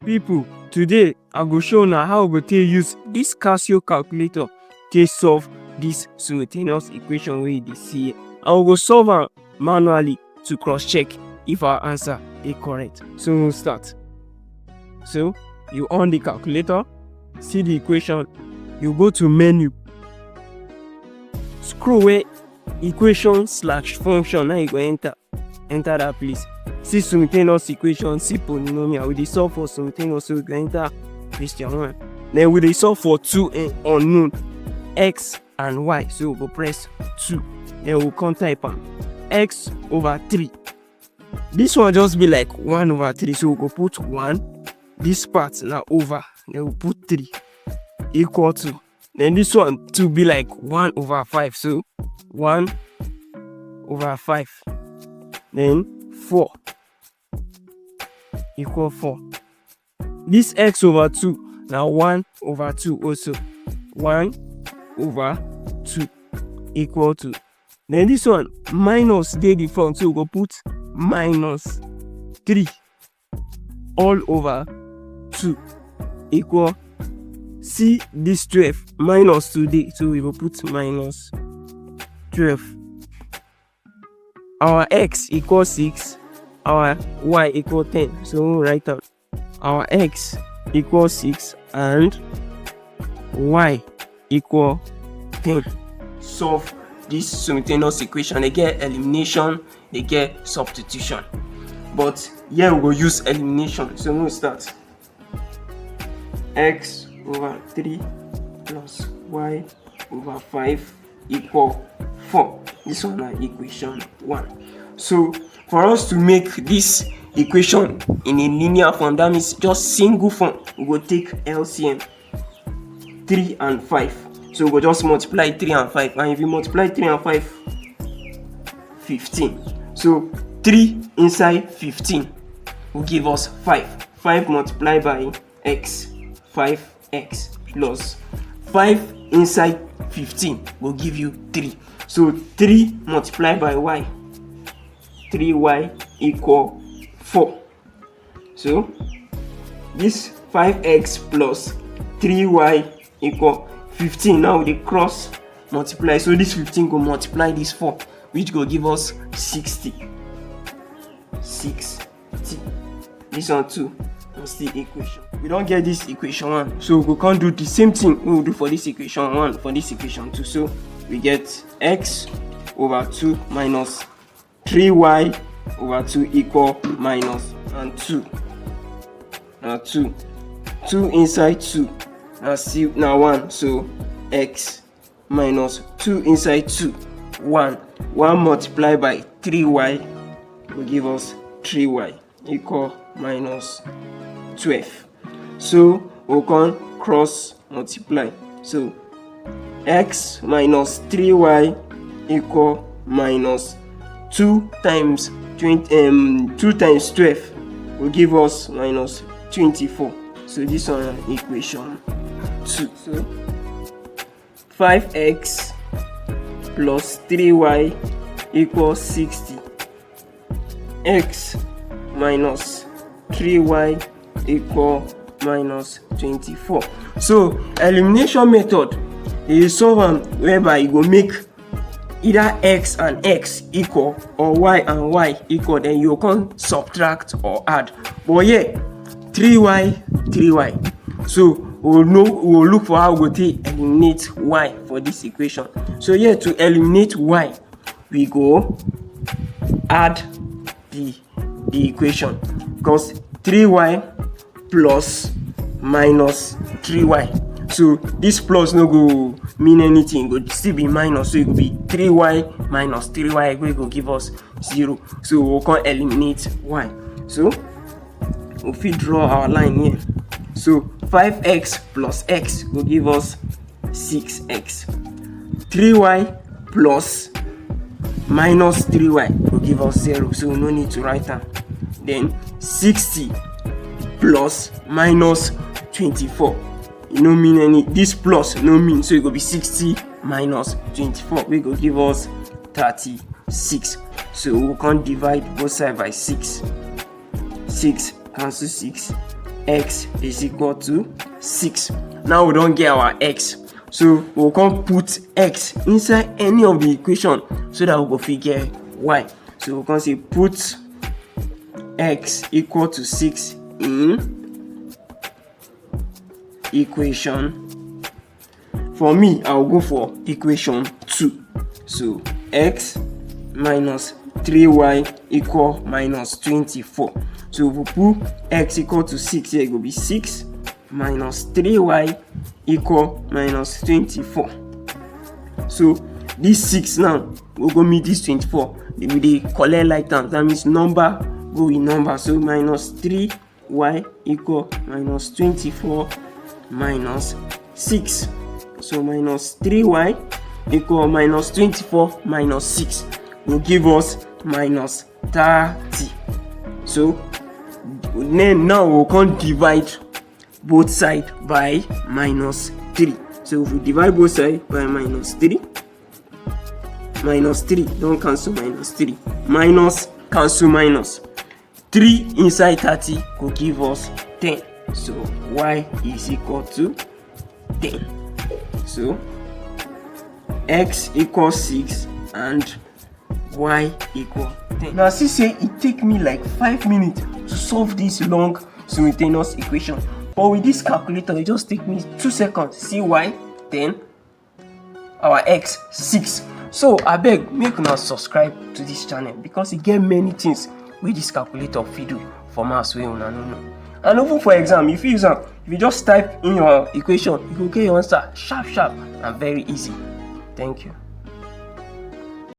People, today I go show now how we go take use this Casio calculator to solve this simultaneous equation wey you dey see. And we go solve am manually to cross check if our answer is correct. So we'll start. So you on the calculator, see the equation, you go to menu, scroll where equation/function, now you go enter that place. See simultaneous equation, see polynomial. We dey solve for simultaneous, so we go enter question 1. Then we dey solve for two unknown, x and y. So we go press 2. Then we'll come type am x over 3. This one just be like 1 over 3. So we go put 1. This part now over. Then we'll put 3 equal to. Then this one to be like 1 over 5. So 1 over 5. Then 4 equal 4. This x over 2 now 1 over 2 also. 1 over 2 equal to. Then this one minus dey the front, so we go put minus 3 all over 2 equal. See this 12 minus 2 dey, so we will put minus 12. Our x equal 6, our y equal 10. So we'll write out our x equal 6 and y equal 10. Solve this simultaneous equation. They get elimination, they get substitution. But here we go use elimination. So we'll start. X over 3 plus y over 5 equal 4. This one is equation 1. So for us to make this equation in a linear form, that means just single form, we will take LCM 3 and 5. So we will just multiply 3 and 5. And if you multiply 3 and 5, 15. So 3 inside 15 will give us 5. 5 multiplied by x, 5x plus 5 inside 15 will give you 3. So 3 multiplied by y, 3y equal 4. So this 5x plus 3y equal 15. Now they cross multiply. So this 15 go multiply this 4, which go give us 60. 60. This one too. What's the equation? We don't get this equation 1, so we can't do the same thing we will do for this equation 1 for this equation 2. So we get x over 2 minus 3y over 2 equal minus and 2. Now 2 inside 2. Now see now 1. So x minus 2 inside 2, 1 multiplied by 3y will give us 3y equal minus 12. So we can cross multiply. So x minus 3y equal minus 2 times 2 times 12 will give us minus 24. So this one is equation 2. So 5x plus 3y equals 60. X minus 3y equal minus 24. So elimination method is solve am whereby you go make either x and x equal or y and y equal, then you can subtract or add. But yeah, 3y. So we'll look for how we take eliminate y for this equation. So here to eliminate y, we go add the equation, because 3y plus minus 3y. So this plus no go mean anything, go still be minus, so it will be 3y minus 3y will give us 0. So we can eliminate y. So we fit draw our line here. So 5x plus x will give us 6x. 3y plus minus 3y will give us 0. So we no need to write them. Then 60 plus minus 24. It no mean any. This plus no mean, so it will be 60 minus 24. We go give us 36. So we can divide both sides by 6. 6 cancel 6. x is equal to 6. Now we don't get our x, so we can put x inside any of the equation so that we go figure y. So we can say put x equal to 6 in equation. For me, I'll go for equation 2. So x minus 3y equal minus 24. So if we put x equal to 6 here, it will be 6 minus 3y equal minus 24. So this 6 now, we're going to meet this 24. We dey collect like terms. That means number go with number. So minus 3y equal minus 24 minus 6. So minus 3y equal minus 24 minus 6 will give us minus 30. So then now we can divide both sides by minus 3. So if we divide both sides by minus 3, don't cancel minus 3, minus cancel minus 3 inside 30 will give us 10. So y is equal to 10. So x equals 6 and y equal 10. Now see say it take me like 5 minutes to solve this long simultaneous equation, but with this calculator it just take me 2 seconds. See y 10, our x 6. So abeg make una subscribe to this channel because it get many things wey this calculator fit do for maths wey una no know. And even for exam, if you use am, if you just type in your equation, you go get your answer sharp and very easy. Thank you.